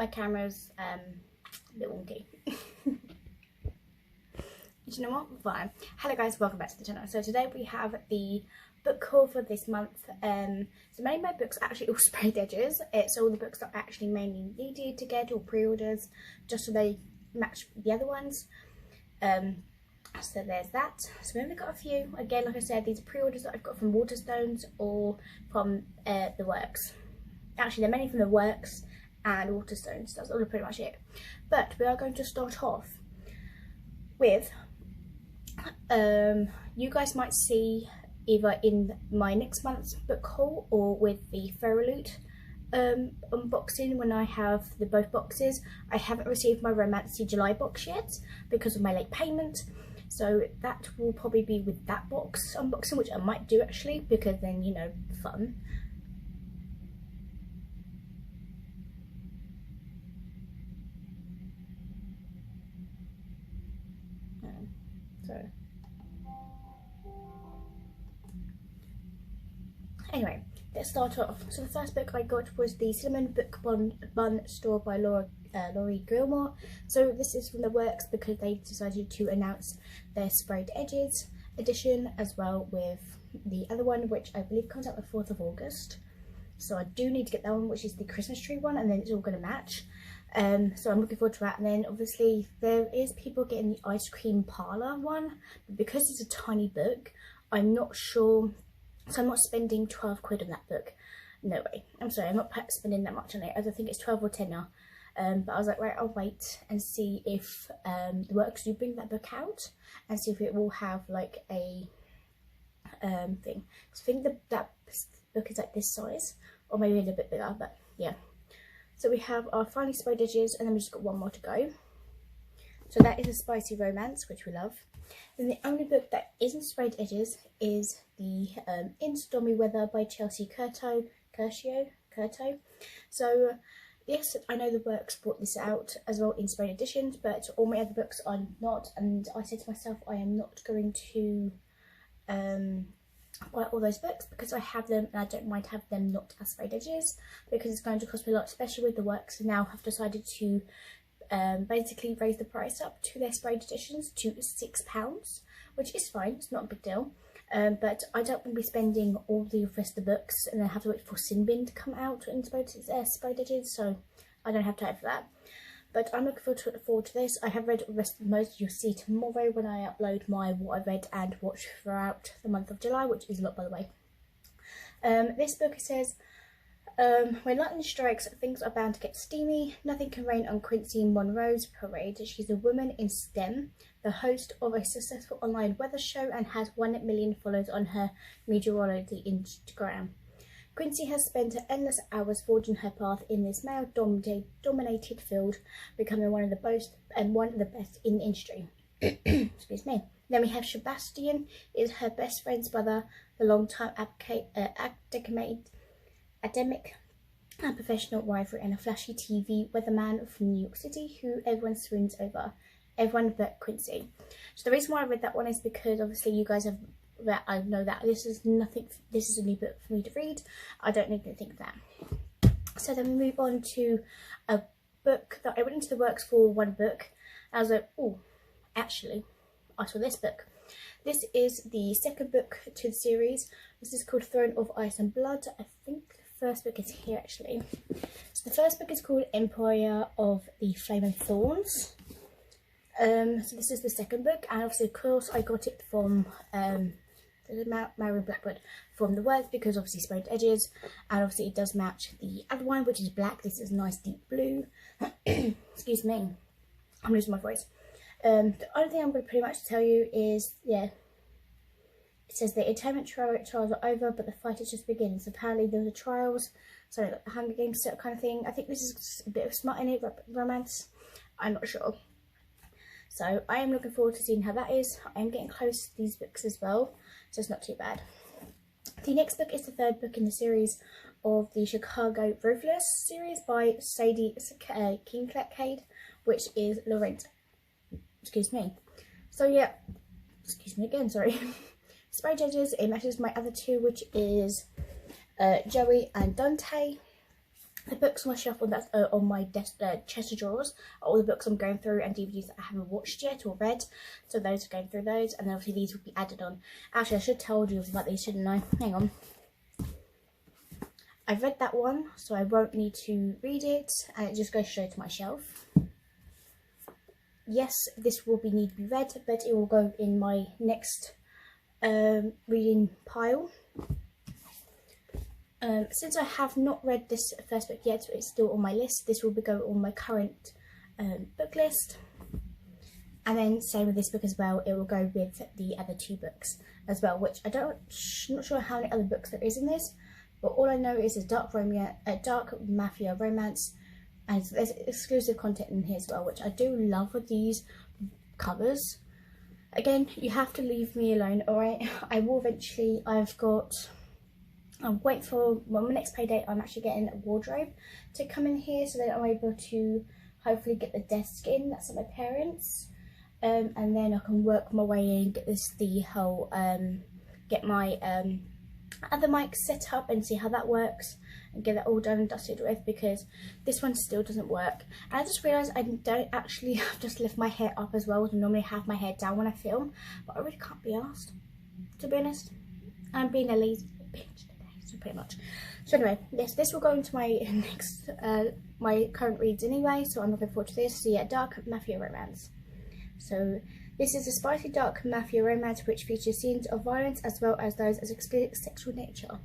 my camera's a bit wonky. Do you know what? Fine. Hello guys, welcome back to the channel. So today we have the book haul for this month. So many of my books are actually all sprayed edges. It's all the books that I actually mainly needed to get or pre-orders just so they match the other ones. So there's that. So we only got a few. Again, like I said, these are pre-orders that I've got from Waterstones or from The Works. Actually, they're mainly from The Works and Waterstones. That's all pretty much it. But we are going to start off with, you guys might see either in my next month's book haul or with the Feralute unboxing when I have both boxes. I haven't received my Romancy July box yet because of my late payment. So that will probably be with that box unboxing, which I might do actually, because then, you know, fun. So anyway, let's start off. So the first book I got was the Cinnamon Book Bun Store by Laurie Gilmore. So this is from The Works because they decided to announce their Sprayed Edges edition as well with the other one, which I believe comes out the 4th of August. So I do need to get that one, which is the Christmas tree one, and then it's all going to match. So I'm looking forward to that. And then obviously there is people getting the Ice Cream Parlour one, but because it's a tiny book, I'm not sure. So I'm not spending 12 quid on that book. No way. I'm sorry, I'm not spending that much on it. I don't think it's 12 or 10 now. But I was like, right, I'll wait and see if The Works do bring that book out and see if it will have like a thing. So I think that book is like this size, or maybe a little bit bigger, but yeah. So we have our finally sprayed edges, and then we just got one more to go. So that is A Spicy Romance, which we love. Then the only book that isn't sprayed edges is the In Stormy Weather by Chelsea Curto. So yes, I know The Works brought this out as well in sprayed editions, but all my other books are not, and I said to myself I am not going to buy all those books because I have them and I don't mind having them not as sprayed edges because it's going to cost me a lot, especially with The Works. So now have decided to basically raise the price up to their sprayed editions to £6, which is fine, it's not a big deal. But I don't want to be spending all the rest of the books and then have to wait for Sin Bin to come out and sprayed edges, so I don't have time for that. But I'm looking forward to this. I have read the rest of most. You'll see tomorrow when I upload my what I've read and watched throughout the month of July, which is a lot, by the way. This book, it says, when lightning strikes, things are bound to get steamy. Nothing can rain on Quincy Monroe's parade. She's a woman in STEM, the host of a successful online weather show, and has 1 million followers on her meteorology Instagram. Quincy has spent endless hours forging her path in this male-dominated field, becoming one of the best in the industry. Excuse me. Then we have Sebastian, is her best friend's brother, the long-time academic and professional rival, and a flashy TV weatherman from New York City who everyone swoons over. Everyone but Quincy. So the reason why I read that one is because obviously you guys have that I know that this is a new book for me to read. I don't need to think of that. So then we move on to a book that I went into The Works for one book. I was like, oh, actually, I saw this book. This is the second book to the series. This is called Throne of Ice and Blood. I think the first book is here actually. So the first book is called Empire of the Flame and Thorns. So this is the second book, and obviously of course I got it from Marion Blackwood from The Works because obviously sprayed edges, and obviously it does match the other one, which is black. This is nice deep blue. Excuse me, I'm losing my voice. The only thing I'm going to pretty much tell you is, yeah, it says the atonement trials are over, but the fight is just beginning. So apparently there were trials, so like the Hunger Games set kind of thing. I think this is a bit of smut in it, romance. I'm not sure. So I am looking forward to seeing how that is. I am getting close to these books as well, so it's not too bad. The next book is the third book in the series of the Chicago Ruthless series by Sadie Kincaid, which is Laurent. Excuse me. So yeah, excuse me again, sorry. Sprayed edges, it matches my other two, which is Joey and Dante. The books on my shelf on my desk, chest of drawers are all the books I'm going through and DVDs that I haven't watched yet or read. So those are going through those, and then obviously these will be added on. Actually, I should have told you about these, shouldn't I? Hang on. I've read that one, so I won't need to read it, and it just goes straight to my shelf. Yes, this will need to be read, but it will go in my next reading pile. Since I have not read this first book yet, it's still on my list. This will go on my current book list. And then same with this book as well, it will go with the other 2 books as well, which I'm not sure how many other books there is in this, but all I know is a dark mafia romance, and there's exclusive content in here as well, which I do love with these covers. Again, you have to leave me alone, alright? I will eventually, I'm waiting for my next payday. I'm actually getting a wardrobe to come in here so that I'm able to hopefully get the desk in. That's at my parents'. And then I can work my way in, get get my other mic set up and see how that works and get it all done and dusted with, because this one still doesn't work. And I just realised I don't actually have just lift my hair up as well. I normally have my hair down when I film, but I really can't be asked, to be honest. I'm being a lazy bitch today, so pretty much. So anyway, yes, this will go into my next, my current reads anyway, so I'm looking forward to this. So yeah, dark mafia romance. So this is a spicy dark mafia romance which features scenes of violence as well as those of explicit sexual nature.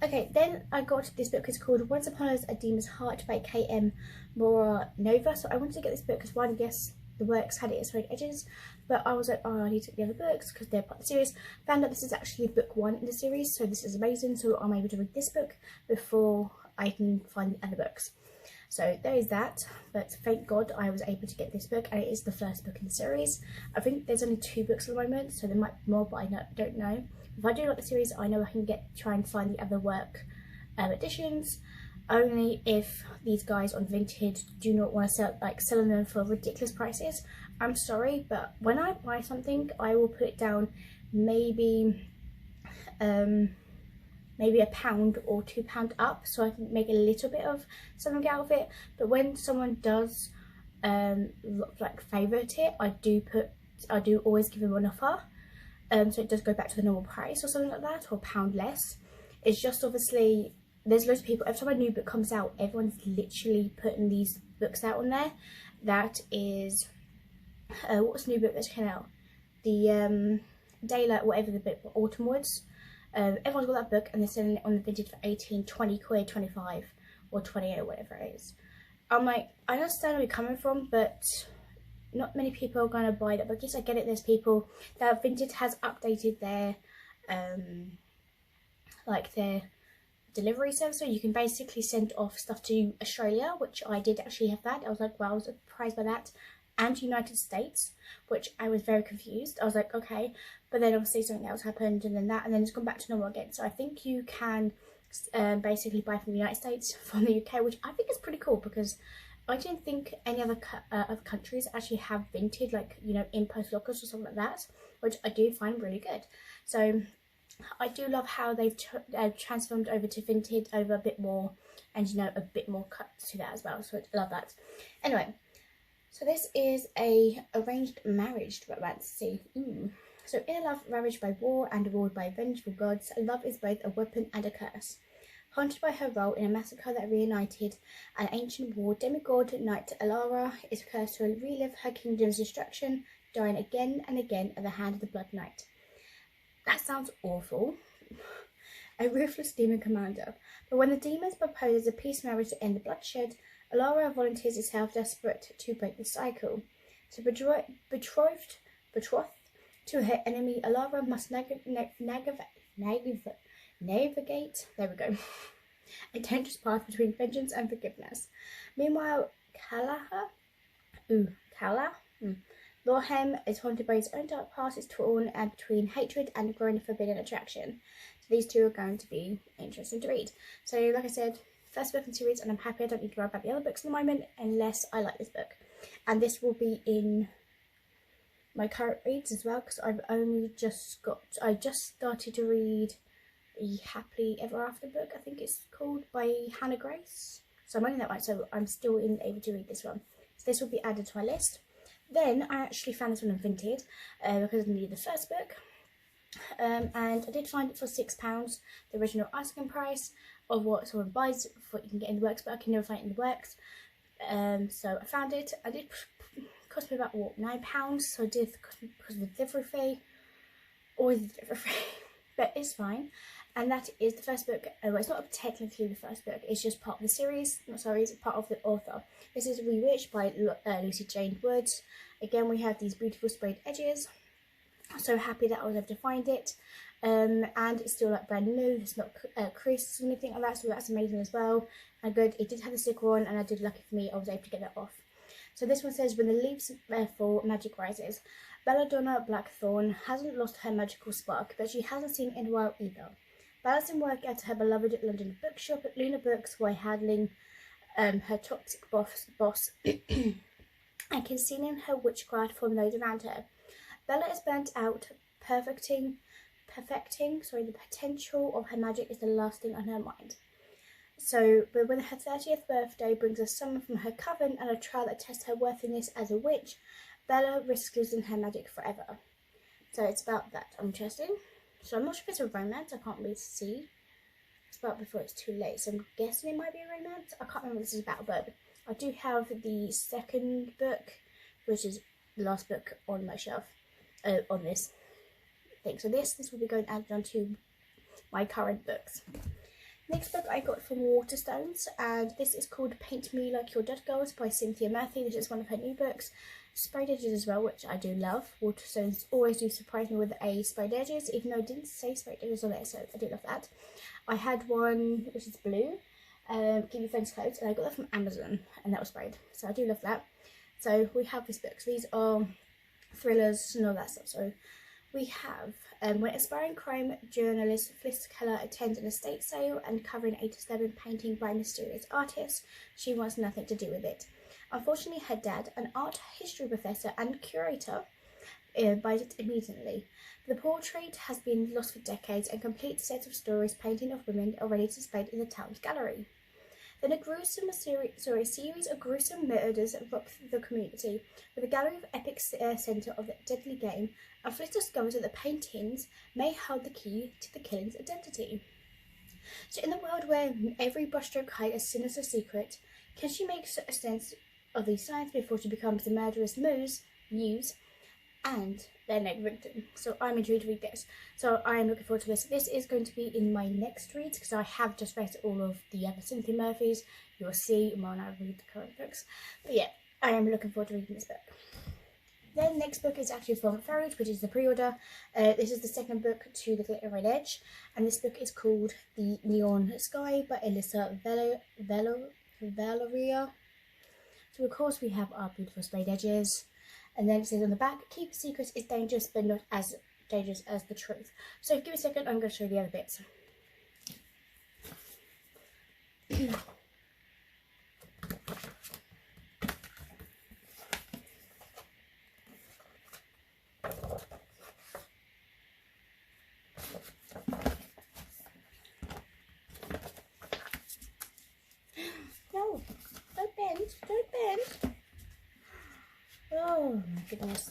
Okay, then I got this book. It's called Once Upon a Demon's Heart by K.M. Moranova. So I wanted to get this book because one, yes, the works had its own edges, but I was like, oh, I need to get the other books because they're part of the series. Found out this is actually book 1 in the series, so this is amazing. So I'm able to read this book before I can find the other books. So there is that, but thank God I was able to get this book, and it is the first book in the series. I think there's only 2 books at the moment, so there might be more, but I don't know. If I do like the series, I know I can try and find the other work editions, only if these guys on Vinted do not want to selling them for ridiculous prices. I'm sorry, but when I buy something, I will put it down maybe maybe £1 or £2 up, so I can make a little bit of something out of it. But when someone does favourite it, I do always give them an offer, so it does go back to the normal price or something like that, or £1 less. It's just obviously there's loads of people, every time a new book comes out, everyone's literally putting these books out on there. That is what's the new book that came out? The Daylight, whatever the book, Autumn Woods. Everyone's got that book and they're selling it on the Vinted for 18, 20 quid, 25 or 28 or whatever it is. I'm like, I understand where you're coming from, but not many people are going to buy that book. Yes, I get it, there's people that Vinted has updated their their delivery service, so you can basically send off stuff to Australia, which I did actually have that. I was like, wow, I was surprised by that. And United States, which I was very confused. I was like, okay, but then obviously something else happened, and then it's gone back to normal again. So I think you can basically buy from the United States, from the UK, which I think is pretty cool, because I don't think any other countries actually have Vinted, in post lockers or something like that, which I do find really good. So I do love how they've transformed over to Vinted over a bit more, and a bit more cut to that as well. So I love that. Anyway. So this is a arranged marriage romance. See, So in a love ravaged by war and ruled by vengeful gods, love is both a weapon and a curse. Haunted by her role in a massacre that reunited an ancient war, demigod knight Alara is cursed to relive her kingdom's destruction, dying again and again at the hand of the Blood Knight. That sounds awful. A ruthless demon commander. But when the demons propose a peace marriage to end the bloodshed, Alara volunteers herself, desperate to break the cycle. So betrothed to her enemy, Alara must navigate, there we go, a dangerous path between vengeance and forgiveness. Meanwhile, Lorhem is haunted by his own dark past, is torn and between hatred and growing forbidden attraction. So these two are going to be interesting to read. So like I said, first book in series, and I'm happy I don't need to worry about the other books at the moment unless I like this book. And this will be in my current reads as well, because I just started to read a Happily Ever After book, I think it's called, by Hannah Grace. So I'm only that one, so I'm still able to read this one. So this will be added to my list. Then I actually found this one on Vinted because I needed the first book. And I did find it for £6, the original asking price of what someone buys for what you can get in the works, but I can never find it in the works. So I found it. I did cost me about what, £9, so I did because of the delivery fee, or the delivery fee, but it's fine. And that is the first book. Well, it's not technically the first book, it's just part of the series. Not sorry, it's part of the author. This is Rewitched by Lucy Jane Woods. Again, we have these beautiful sprayed edges. I'm so happy that I was able to find it. And it's still like brand new, it's not creased or anything like that, so that's amazing as well. And good, it did have the sticker on, and I did, lucky for me, I was able to get that off. So this one says, when the leaves fall, magic rises. Belladonna Blackthorn hasn't lost her magical spark, but she hasn't seen it in a while either. Balancing work at her beloved London bookshop at Luna Books while handling her toxic boss and concealing her witchcraft from those around her. Bella is burnt out, perfecting the potential of her magic is the last thing on her mind. So, but when her 30th birthday brings a summon from her coven and a trial that tests her worthiness as a witch, Bella risks losing her magic forever. So it's about that. Interesting. So I'm not sure if it's a romance, I can't really see. It's about before it's too late, so I'm guessing it might be a romance. I can't remember what this is about, but I do have the second book, which is the last book on my shelf, on this thing. So this will be going added onto my current books. Next book I got from Waterstones, and this is called Paint Me Like Your Dead Girls by Cynthia Murphy. This is one of her new books. Sprayed edges as well, which I do love. Waterstones always do surprise me with sprayed edges, even though it didn't say sprayed edges on it, so I do love that. I had one which is blue, Give Your Friends Clothes, and I got that from Amazon, and that was sprayed, so I do love that. So we have these books. These are thrillers and all that stuff. So we have when aspiring crime journalist Fliss Keller attends an estate sale and covering a disturbing painting by a mysterious artist, she wants nothing to do with it. Unfortunately, her dad, an art history professor and curator, buys it immediately. The portrait has been lost for decades, and complete sets of stories painting of women are already displayed in the town's gallery. Then a series of gruesome murders rock the community, with a gallery of epic centre of the deadly game, and Fliss discovers that the paintings may hold the key to the killing's identity. So in the world where every brushstroke hides a sinister secret, can she make sense of these signs before she becomes the murderous muse and their next victim? So I'm intrigued to read this. So I am looking forward to this. This is going to be in my next reads because I have just read all of the other Cynthia Murphys. You'll see when I read the current books. But yeah, I am looking forward to reading this book. Then next book is actually from Farage, which is the pre-order. This is the second book to The Glitter Red Edge, and this book is called The Neon Sky by Elisa Valeria. So of course we have our beautiful sprayed edges, and then it says on the back, keep secrets is dangerous but not as dangerous as the truth. So give me a second, I'm going to show you the other bits. No, don't bend, don't bend. Oh my goodness.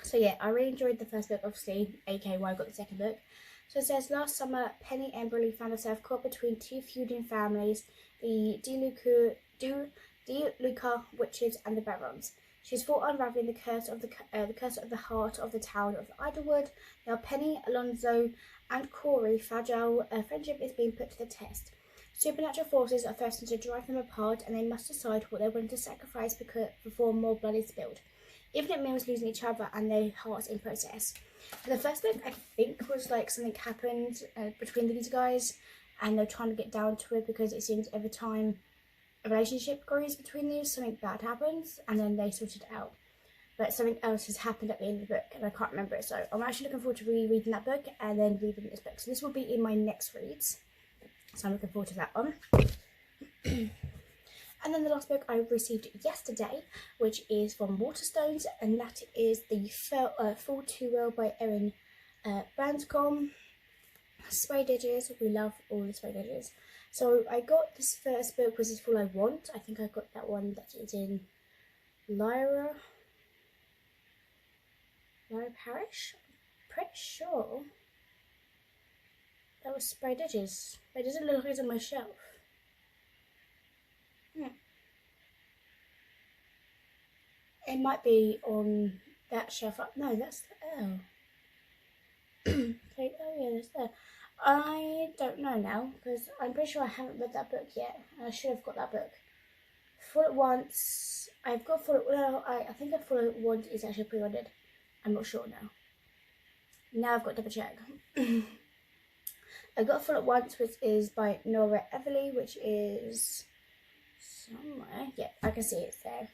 So yeah, I really enjoyed the first book, obviously, aka why I got the second book. So it says, last summer, Penny Emberly found herself caught between two feuding families, the DeLuca witches and the Barons. She's fought unraveling the curse of the heart of the town of Idlewood. Now Penny, Alonzo, and Corey fragile friendship is being put to the test. Supernatural forces are threatening to drive them apart, and they must decide what they're willing to sacrifice before more blood is spilled, even it means losing each other and their hearts in process. And the first book, I think, was like something happened between these guys, and they're trying to get down to it because it seems every time a relationship grows between these, something bad happens, and then they sort it out. but something else has happened at the end of the book and I can't remember it. So I'm actually looking forward to rereading that book and then reading this book. So this will be in my next reads. So I'm looking forward to that one. And then the last book I received yesterday, which is from Waterstones, and that is the Fall Too Well by Erin Brandcombe. Sprayed Edges, we love all the sprayed edges. So I got this first book, which is All I Want. I think I got that one that is in Lyra Parish. I'm pretty sure that was Sprayed Edges. It doesn't look like it's on my shelf. It might be on that shelf up. No, that's the L. Okay, oh yeah, that's there. I don't know now because I'm pretty sure I haven't read that book yet. I should have got that book. Full at Once. I've got Full at well, I think that Full at Once is actually pre-ordered. I'm not sure now. Now I've got to double check. I got Full at Once, which is by Nora Everly, which is somewhere. Yeah, I can see it's there.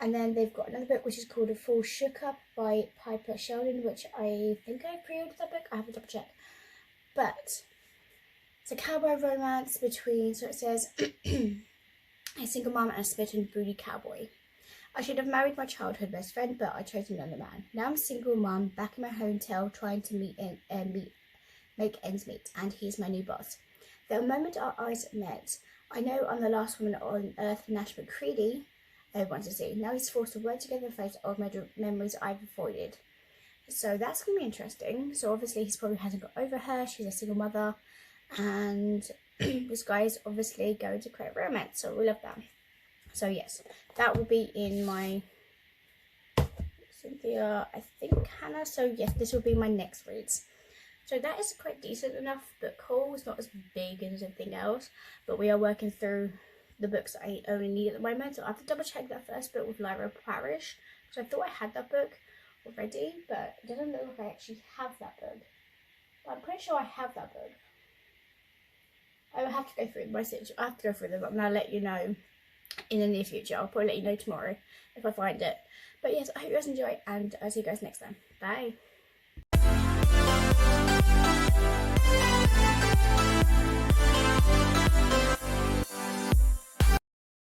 And then they've got another book which is called A Full Shook Up by Piper Sheldon, which I think I pre-ordered that book. I have to double check. But it's a cowboy romance between, so it says, a single mom and a spit and broody cowboy. I should have married my childhood best friend, but I chose another man. Now I'm a single mom, back in my hometown, trying to make ends meet, and he's my new boss. The moment our eyes met, I know I'm the last woman on earth Nash McCready wants to see. Now he's forced to work together and face old memories I've avoided. So that's going to be interesting. So obviously he probably hasn't got over her. She's a single mother. And this guy is obviously going to create romance. So we love that. So yes, that will be in my Cynthia, I think Hannah. So yes, this will be my next reads. So that is quite decent enough book haul. It's not as big as everything else. But we are working through the books I only need at the moment. So I have to double check that first book with Lyra Parish. Because I thought I had that book already, but it doesn't look like I actually have that book. But I'm pretty sure I have that book. I will have to go through my situation. I have to go through them, but I'm going to let you know in the near future. I'll probably let you know tomorrow if I find it. But yes, I hope you guys enjoy, and I'll see you guys next time. Bye.